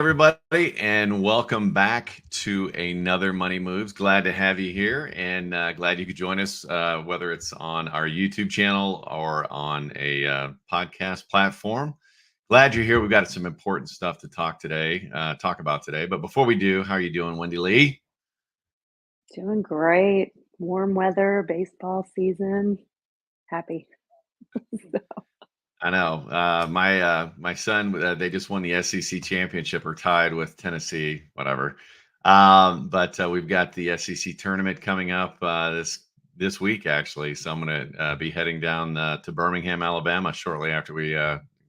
Everybody, and welcome back to another Money Moves. Glad to have you here, and glad you could join us, whether it's on our YouTube channel or on a podcast platform. Glad you're here. We've got some important stuff to talk about today. But before we do, how are you doing, Wendy Lee? Doing great. Warm weather, baseball season. Happy. I know my son. They just won the SEC championship, or tied with Tennessee, whatever. But we've got the SEC tournament coming up this week, actually. So I'm going to be heading down to Birmingham, Alabama, shortly after we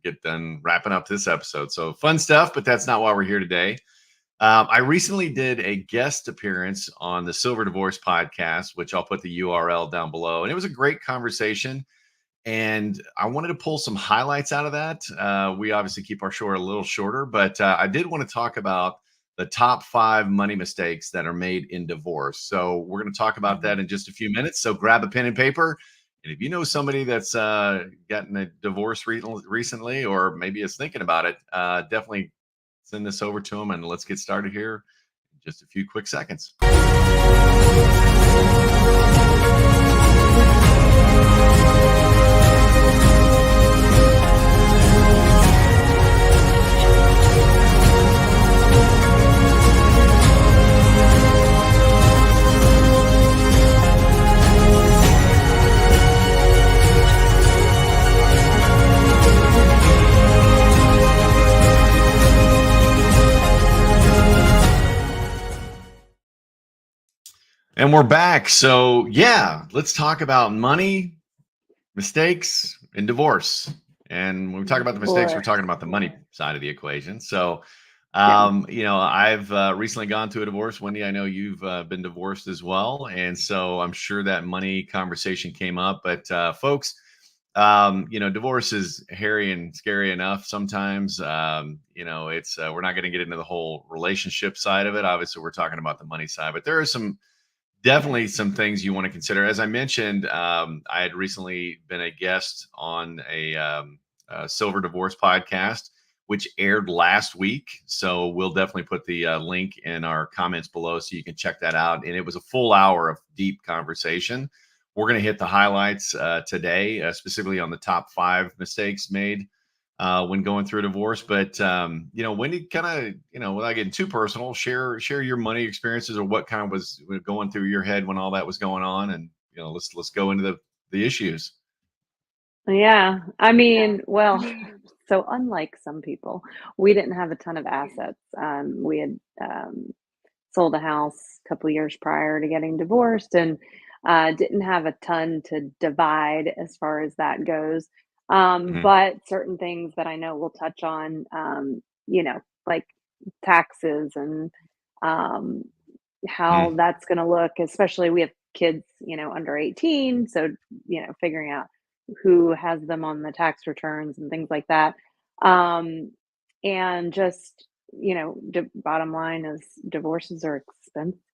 get done wrapping up this episode. So fun stuff, but that's not why we're here today. I recently did a guest appearance on the Silver Divorce podcast, which I'll put the URL down below, and it was a great conversation. And I wanted to pull some highlights out of that. We obviously keep our show a little shorter, but I did want to talk about the top 5 money mistakes that are made in divorce. So we're going to talk about that in just a few minutes. So grab a pen and paper. And if you know somebody that's gotten a divorce recently, or maybe is thinking about it, definitely send this over to them, and let's get started here in just a few quick seconds. And we're back. So yeah, let's talk about money, mistakes, and divorce. And when we talk about the mistakes, we're talking about the money side of the equation. So, I've recently gone through a divorce. Wendy, I know you've been divorced as well. And so I'm sure that money conversation came up. But folks, divorce is hairy and scary enough sometimes. It's we're not going to get into the whole relationship side of it. Obviously, we're talking about the money side, but there are definitely some things you want to consider. As I mentioned, I had recently been a guest on a Silver Divorce podcast, which aired last week. So we'll definitely put the link in our comments below so you can check that out. And it was a full hour of deep conversation. We're going to hit the highlights today, specifically on the top 5 mistakes made when going through a divorce. But Wendy, kind of, without getting too personal, share your money experiences, or what kind of was going through your head when all that was going on, and let's go into the issues. Yeah. I mean, well, so unlike some people, we didn't have a ton of assets. We had sold a house a couple years prior to getting divorced, and didn't have a ton to divide as far as that goes. Mhm. But certain things that I know we'll touch on, like taxes and um, how Mhm. that's going to look, especially we have kids, under 18. So, figuring out who has them on the tax returns and things like that. Um, and just, bottom line is divorces are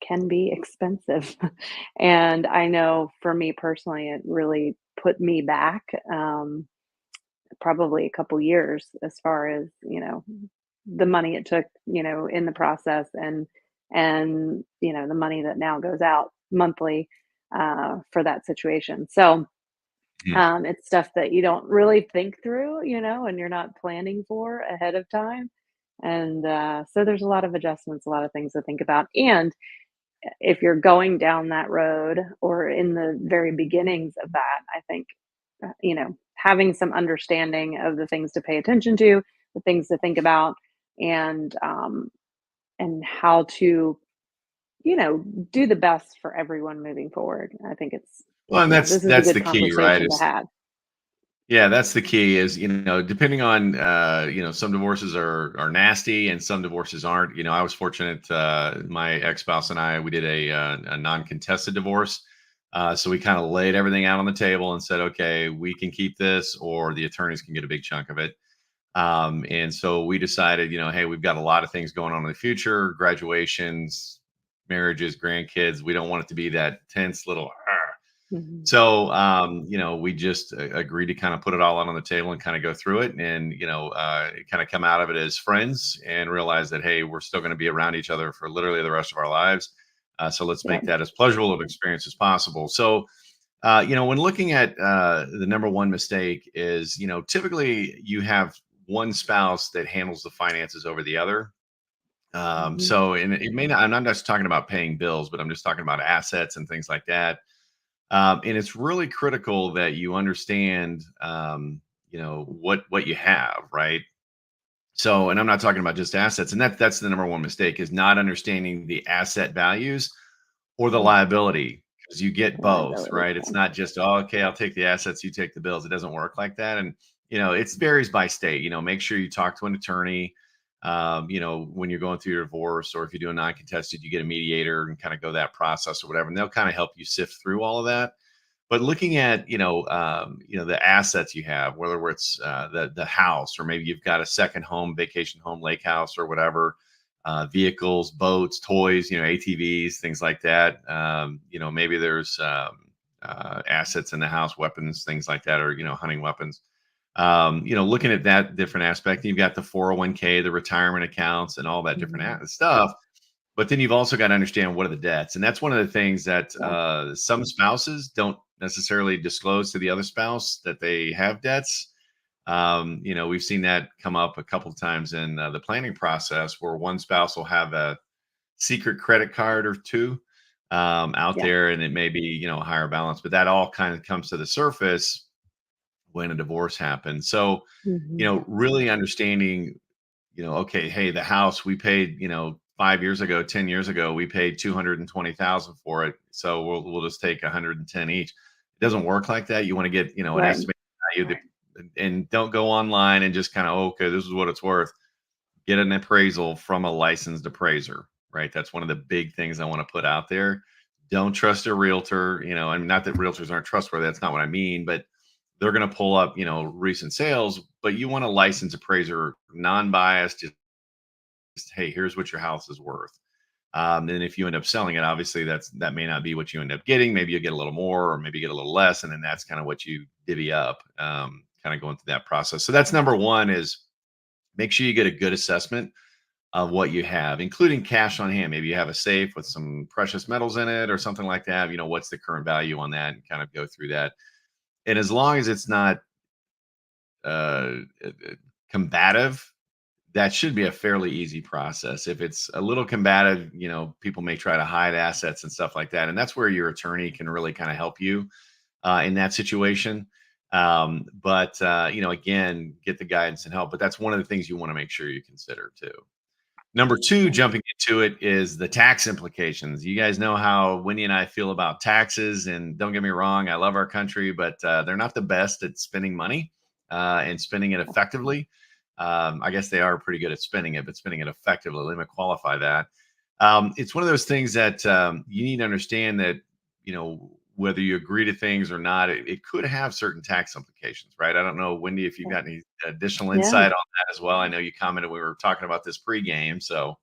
can be expensive. And I know for me personally, it really put me back, probably a couple years as far as, the money it took, in the process, and the money that now goes out monthly for that situation. So Mhm. it's stuff that you don't really think through, and you're not planning for ahead of time. And so there's a lot of adjustments, a lot of things to think about. And if you're going down that road or in the very beginnings of that, I think, having some understanding of the things to pay attention to, the things to think about, and how to, do the best for everyone moving forward. I think it's, Well, and that's this is a that's good the key, right? conversation to have. Yeah, that's the key. Is depending on some divorces are nasty, and some divorces aren't. I was fortunate. My ex-spouse and I, we did a non-contested divorce. So we kind of laid everything out on the table and said, okay, we can keep this, or the attorneys can get a big chunk of it. And so we decided, hey, we've got a lot of things going on in the future: graduations, marriages, grandkids. We don't want it to be that tense little. Mhm. So, we just agreed to kind of put it all out on the table and kind of go through it, and kind of come out of it as friends and realize that, hey, we're still going to be around each other for literally the rest of our lives. So let's Yeah. make that as pleasurable of an experience as possible. So, when looking at the number one mistake is, typically you have one spouse that handles the finances over the other. Mhm. And it may not, I'm not just talking about paying bills, but I'm just talking about assets and things like that. And it's really critical that you understand, what you have, right? So, and I'm not talking about just assets, and that's the number one mistake is not understanding the asset values or the Mm. liability, because you get both, Liability. right? It's Yeah. not just, oh, okay, I'll take the assets, you take the bills. It doesn't work like that, and it varies by state. Make sure you talk to an attorney. When you're going through your divorce, or if you do a non-contested, you get a mediator and kind of go that process or whatever, and they'll kind of help you sift through all of that. But looking at the assets you have, whether it's the house, or maybe you've got a second home, vacation home, lake house, or whatever, vehicles, boats, toys, ATVs, things like that. Maybe there's assets in the house, weapons, things like that, or hunting weapons. Looking at that different aspect, you've got the 401k, the retirement accounts, and all that different Mhm. stuff. But then you've also got to understand what are the debts. And that's one of the things that Yeah. some spouses don't necessarily disclose to the other spouse, that they have debts. We've seen that come up a couple of times in the planning process, where one spouse will have a secret credit card or two out Yeah. there, and it may be, a higher balance, but that all kind of comes to the surface when a divorce happens. So, Mhm. really understanding, okay, hey, the house we paid, 5 years ago, 10 years ago, we paid 220,000 for it. So we'll just take 110 each. It doesn't work like that. You want to get, an Right. estimated value and don't go online and just kind of, okay, this is what it's worth. Get an appraisal from a licensed appraiser, right? That's one of the big things I want to put out there. Don't trust a realtor, I mean, not that realtors aren't trustworthy. That's not what I mean, but they're going to pull up, recent sales, but you want a licensed appraiser, non-biased, just, hey, here's what your house is worth. And if you end up selling it, obviously that may not be what you end up getting. Maybe you get a little more, or maybe you get a little less, and then that's kind of what you divvy up. Kind of going through that process. So that's number one: is make sure you get a good assessment of what you have, including cash on hand. Maybe you have a safe with some precious metals in it or something like that. What's the current value on that, and kind of go through that. And as long as it's not combative, that should be a fairly easy process. If it's a little combative, people may try to hide assets and stuff like that. And that's where your attorney can really kind of help you in that situation. But again, get the guidance and help. But that's one of the things you want to make sure you consider too. Number two, Yeah. jumping into it, is the tax implications. You guys know how Wendy and I feel about taxes. And don't get me wrong, I love our country, but they're not the best at spending money and spending it effectively. I guess they are pretty good at spending it, but spending it effectively, let me qualify that. It's one of those things that you need to understand that, whether you agree to things or not, it could have certain tax implications, right? I don't know, Wendy, if you've got any additional Yeah. insight on that as well. I know you commented, we were talking about this pregame. So,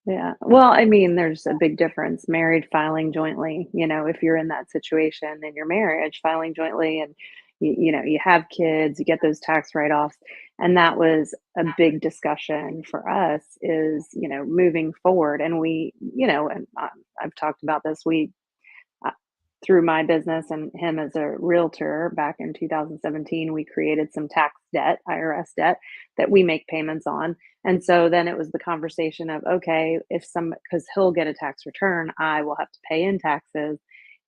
Yeah. Well, I mean, there's a big difference. Married filing jointly, if you're in that situation in your marriage, filing jointly, and you have kids, you get those tax write-offs. And that was a big discussion for us is, moving forward. And I've talked about this. Uh, through my business and him as a realtor back in 2017, we created some tax debt, IRS debt, that we make payments on. And so then it was the conversation of, okay, because he'll get a tax return, I will have to pay in taxes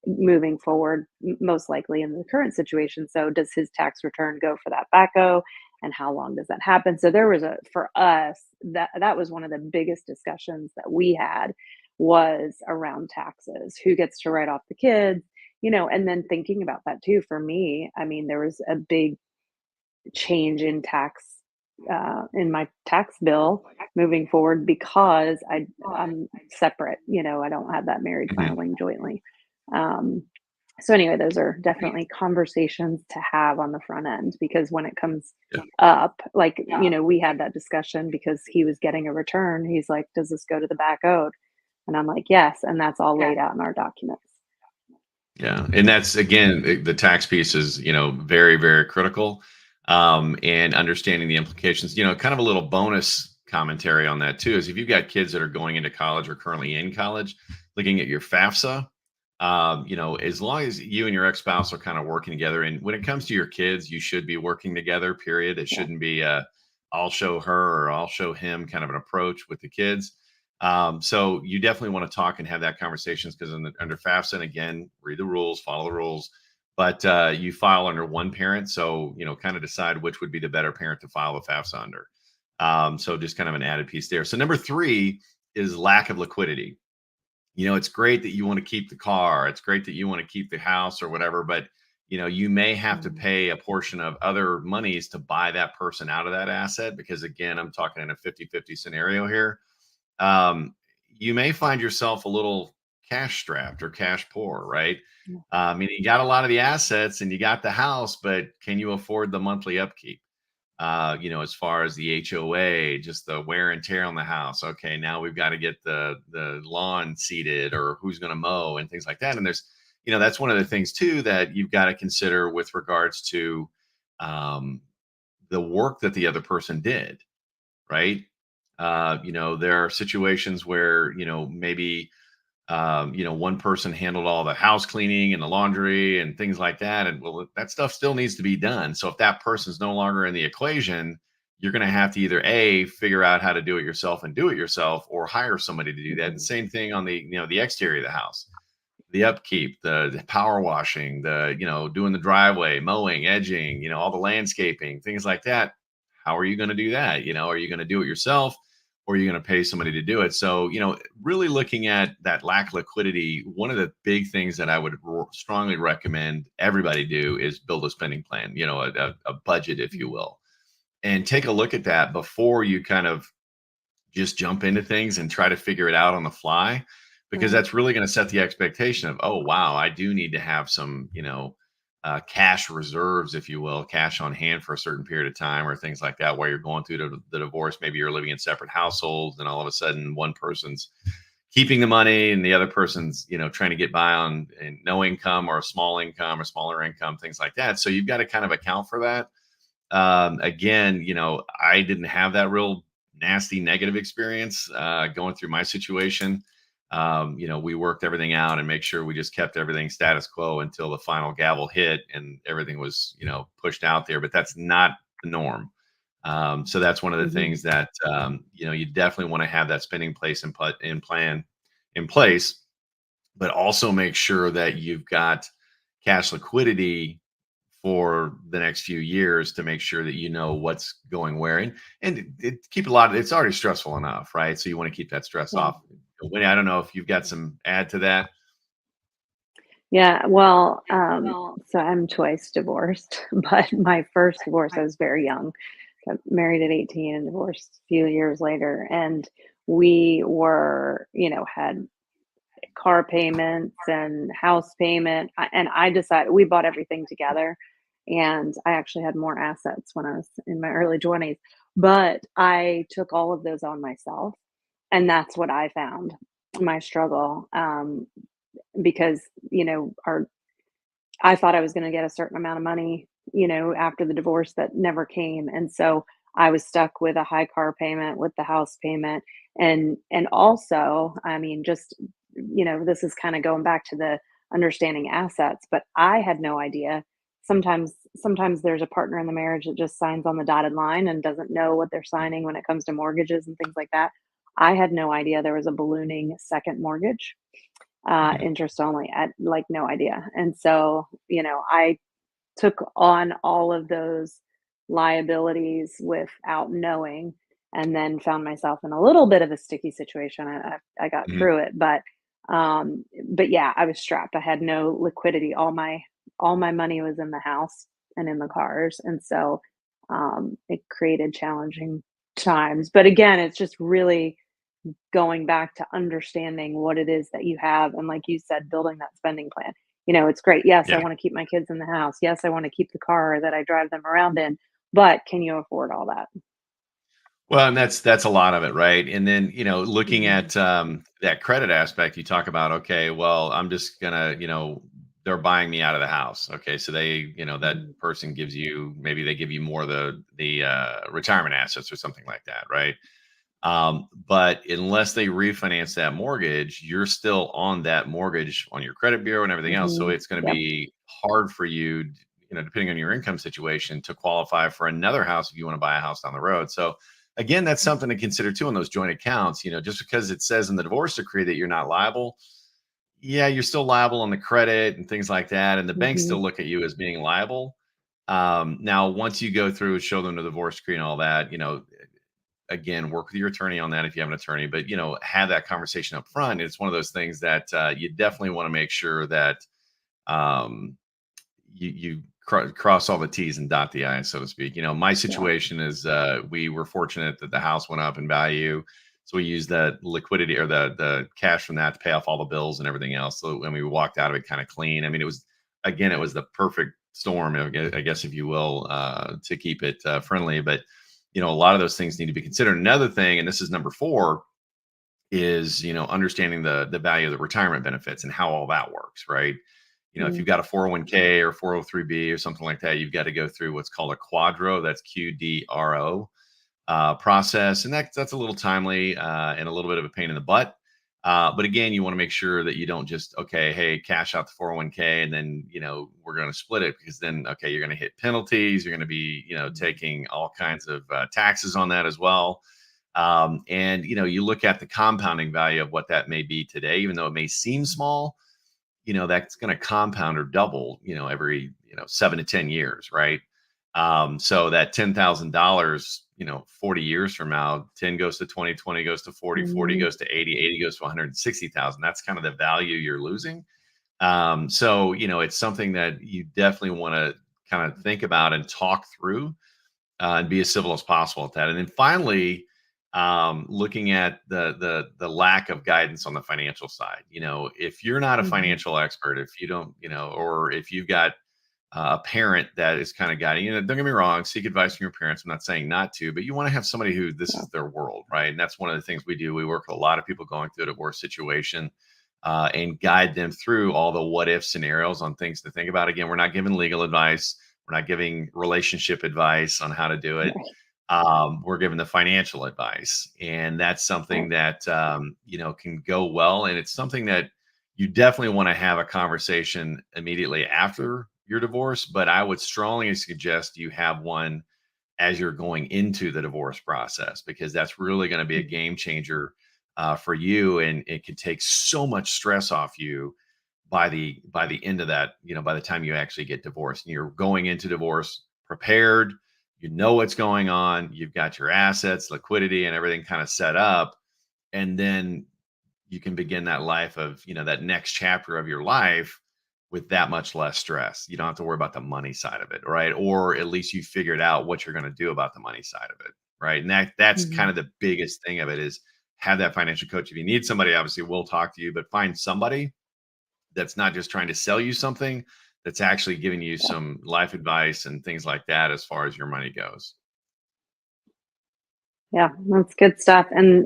moving forward, most likely in the current situation. So does his tax return go for that backhoe? And how long does that happen? So there was for us, that was one of the biggest discussions that we had was around taxes. Who gets to write off the kids? And then thinking about that too, for me, I mean, there was a big change in in my tax bill moving forward because I'm separate. I don't have that married mhm, filing jointly. Um, so anyway, those are definitely conversations to have on the front end because when it comes yeah, up, like, we had that discussion because he was getting a return. He's like, does this go to the back owed? And I'm like, yes. And that's all laid out in our documents. Yeah, and that's again the tax piece is very very critical, and understanding the implications. Kind of a little bonus commentary on that too is if you've got kids that are going into college or currently in college, looking at your FAFSA. As long as you and your ex-spouse are kind of working together, and when it comes to your kids, you should be working together. Period. It Yeah. shouldn't be I'll show her or I'll show him kind of an approach with the kids. So you definitely want to talk and have that conversations because under FAFSA, and again, read the rules, follow the rules. But you file under one parent, so kind of decide which would be the better parent to file the FAFSA under. So just kind of an added piece there. So number three is lack of liquidity. It's great that you want to keep the car. It's great that you want to keep the house or whatever, but you may have to Mhm. pay a portion of other monies to buy that person out of that asset because again, I'm talking in a 50-50 scenario here. um, you may find yourself a little cash strapped or cash poor, right? Yeah. I mean, you got a lot of the assets and you got the house, but can you afford the monthly upkeep? As far as the HOA, just the wear and tear on the house. Okay, now we've got to get the lawn seeded or who's going to mow and things like that. And that's one of the things too that you've got to consider with regards to um, the work that the other person did, right? There are situations where, maybe, one person handled all the house cleaning and the laundry and things like that. And well, that stuff still needs to be done. So if that person's no longer in the equation, you're going to have to either A, figure out how to do it yourself and do it yourself, or hire somebody to do that. And Mhm. same thing on the exterior of the house, the upkeep, the power washing, doing the driveway, mowing, edging, all the landscaping, things like that. How are you going to do that? Are you going to do it yourself or are you going to pay somebody to do it? So, really looking at that lack of liquidity, one of the big things that I would strongly recommend everybody do is build a spending plan, a budget, if you Mhm. will, and take a look at that before you kind of just jump into things and try to figure it out on the fly because Right. that's really going to set the expectation of, oh wow, I do need to have some cash reserves, if you will, cash on hand for a certain period of time or things like that while you're going through the divorce. Maybe you're living in separate households and all of a sudden one person's keeping the money and the other person's trying to get by on and no income or a small income or smaller income, things like that. So you've got to kind of account for that. Again, I didn't have that real nasty negative experience going through my situation. We worked everything out and make sure we just kept everything status quo until the final gavel hit and everything was, pushed out there. But that's not the norm. So that's one of the Mhm. things that you definitely want to have that spending place and put in plan in place, but also make sure that you've got cash liquidity for the next few years to make sure that you know what's going where and keep a lot of it's already stressful enough, right? So you want to keep that stress Yeah. off. Winnie, I don't know if you've got some add to that. Yeah, well, so I'm twice divorced, but my first divorce, I was very young. Got married at 18 and divorced a few years later. And we were, had car payments and house payment. And I decided we bought everything together. And I actually had more assets when I was in my early 20s. But I took all of those on myself. And that's what I found my struggle. Because, our I thought I was gonna get a certain amount of money, after the divorce that never came, and so I was stuck with a high car payment, with the house payment, and also, I mean, just, this is kinda going back to the understanding assets, but I had no idea. Sometimes there's a partner in the marriage that just signs on the dotted line and doesn't know what they're signing when it comes to mortgages and things like that. I had no idea there was a ballooning second mortgage, Yeah. interest only. I had, like, no idea, and so, I took on all of those liabilities without knowing, and then found myself in a little bit of a sticky situation. I got Mhm. through it, but yeah, I was strapped. I had no liquidity. All my money was in the house and in the cars, and so, it created challenging times, but again, it's just really going back to understanding what it is that you have, and like you said, building that spending plan. It's great. Yes, I Yeah. wanna keep my kids in the house. Yes, I wanna keep the car that I drive them around in, but can you afford all that? Well, and that's a lot of it, right? And then, looking Mhm. at that credit aspect, you talk about, okay, well, I'm just gonna, they're buying me out of the house. Okay, so they, that Mhm. person gives you, maybe they give you more of the retirement assets or something like that, right? But unless they refinance that mortgage, you're still on that mortgage on your credit bureau and everything else. So Mhm. it's going to Yep. be hard for you, depending on your income situation, to qualify for another house if you want to buy a house down the road. So again, that's something to consider too in those joint accounts. Just because it says in the divorce decree that you're not liable, yeah, you're still liable on the credit and things like that. And the banks Mhm. still look at you as being liable. Now, once you go through, show them the divorce decree and all that, again, work with your attorney on that if you have an attorney, but have that conversation up front. It's one of those things that you definitely want to make sure that um, you cross all the T's and dot the I's, so to speak. My Yeah. situation is we were fortunate that the house went up in value. So we used that liquidity or the cash from that to pay off all the bills and everything else. So when we walked out of it kind of clean, I mean, it was the perfect storm, I guess, if you will, to keep it friendly. But, a lot of those things need to be considered. Another thing, and this is number 4, is understanding the value of the retirement benefits and how all that works, right? If Mm. you've got a 401k or 403b or something like that, you've got to go through what's called a quadro. That's QDRO process, and that's a little timely and a little bit of a pain in the butt. But again, you want to make sure that you don't just, okay, hey, cash out the 401k and then we're going to split it, because then, okay, you're going to hit penalties. You're going to be taking all kinds of taxes on that as well. And you look at the compounding value of what that may be today, even though it may seem small. That's going to compound or double, every 7 to 10 years, right? So that $10,000, 40 years from now, 10 goes to 20, 20 goes to 40, 40 Mhm. goes to 80, 80 goes to 160,000. That's kind of the value you're losing. So it's something that you definitely want to kind of think about and talk through, and be as civil as possible at that. And then finally, looking at the lack of guidance on the financial side. If you're not a Mhm. financial expert, if you don't, or if you've got a parent that is kind of guiding you, don't get me wrong, seek advice from your parents. I'm not saying not to, but you want to have somebody who this Yeah. is their world, right? And that's one of the things we do. We work with a lot of people going through a divorce situation. And guide them through all the what if scenarios on things to think about. Again, we're not giving legal advice. We're not giving relationship advice on how to do it. Right. We're giving the financial advice, and that's Right. something that can go well. And it's something that you definitely want to have a conversation immediately after your divorce. But I would strongly suggest you have one as you're going into the divorce process, because that's really going to be a Mhm. game changer for you, and it can take so much stress off you by the end of that, by the time you actually get divorced, and you're going into divorce prepared. What's going on, you've got your assets, liquidity, and everything kind of set up. And then you can begin that life of, that next chapter of your life with that much less stress. You don't have to worry about the money side of it, right? Or at least you figured out what you're going to do about the money side of it, right? And that's kind Mhm. of the biggest thing of it, is have that financial coach. If you need somebody, obviously we'll talk to you, but find somebody that's not just trying to sell you something, that's actually giving you Yeah. some life advice and things like that as far as your money goes. Yeah, that's good stuff. And,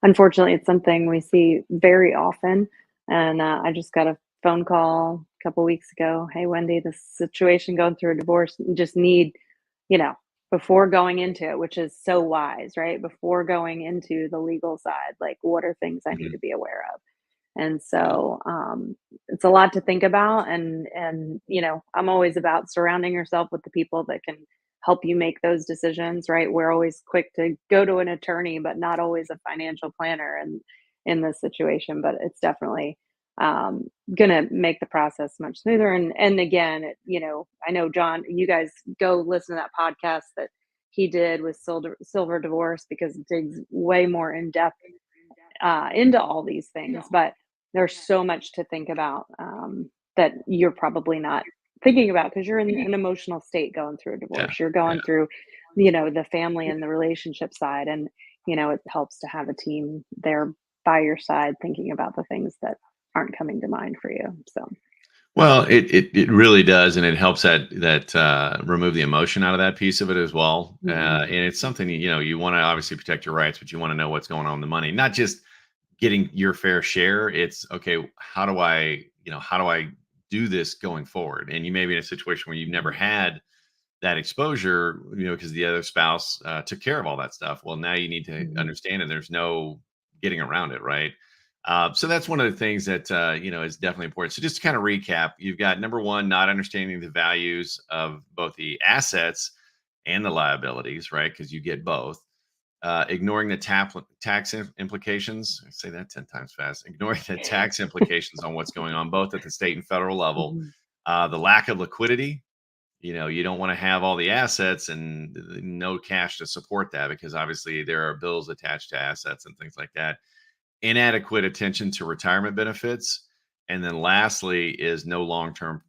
unfortunately, it's something we see very often. And I just got a phone call a couple weeks ago. Hey, Wendy, this situation going through a divorce, you just need, you know, before going into it, which is so wise, right? Before going into the legal side, like, what are things I need Mhm. to be aware of? And Yeah. so it's a lot to think about. And I'm always about surrounding yourself with the people that can help you make those decisions, right? We're always quick to go to an attorney, but not always a financial planner in this situation. But it's definitely gonna make the process much smoother. And again, I know John, you guys go listen to that podcast that he did with Silver Divorce, because it digs way more in depth into all these things. But there's so much to think about, that you're probably not thinking about, because you're in an emotional state going through a Yeah. divorce. You're Yeah. going through, the family and the relationship side. And, it helps to have a team there by your side thinking about the things that aren't coming to mind for you. So, Well, it really does, and it helps that remove the emotion out of that piece of it as well. mhm. And it's something, you want to obviously protect your rights, but you want to know what's going on with the money, not just getting your fair share. It's okay. How do I do this going forward. And you may be in a situation where you've never had that exposure, because the other spouse took care of all that stuff. Well, now you need to Mhm. understand, and there's no getting around it, right? So that's one of the things that is definitely important. So just to kind of recap, you've got number one, not understanding the values of both the assets and the liabilities, right? Because you get both. Ignoring the tax implications. I say that 10 times fast. Ignoring the tax implications on what's going on both at the state and federal level. Mhm. The lack of liquidity. You don't want to have all the assets and no cash to support that, because obviously there are bills attached to assets and things like that. Inadequate attention to retirement benefits. And then lastly is no long-term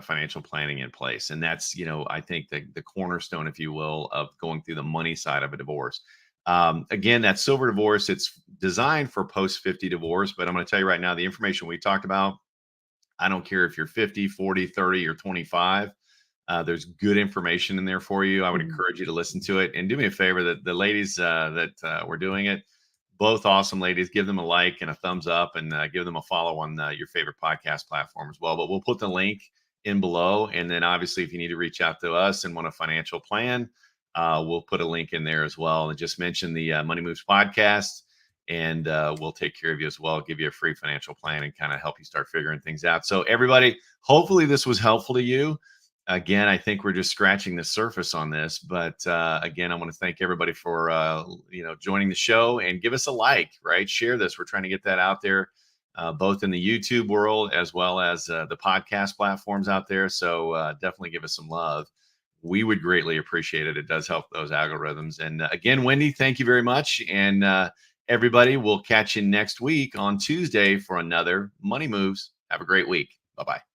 financial planning in place. And that's, I think the cornerstone, if you will, of going through the money side of a divorce. Again, that silver divorce, it's designed for post 50 divorce, but I'm going to tell you right now, the information we talked about, I don't care if you're 50, 40, 30, or 25. There's good information in there for you. I would Mhm. encourage you to listen to it. And do me a favor, that the ladies that were doing it, both awesome ladies, give them a like and a thumbs up, and give them a follow on your favorite podcast platform as well. But we'll put the link in below. And then obviously, if you need to reach out to us and want a financial plan, we'll put a link in there as well. And just mention the Money Moves podcast, and we'll take care of you as well, give you a free financial plan and kind of help you start figuring things out. So everybody, hopefully this was helpful to you. Again, I think we're just scratching the surface on this, but again, I want to thank everybody for joining the show, and give us a like, right? Share this. We're trying to get that out there, both in the YouTube world as well as the podcast platforms out there. So definitely give us some love. We would greatly appreciate it. It does help those algorithms. And again, Wendy, thank you very much. And everybody, we'll catch you next week on Tuesday for another Money Moves. Have a great week. Bye bye.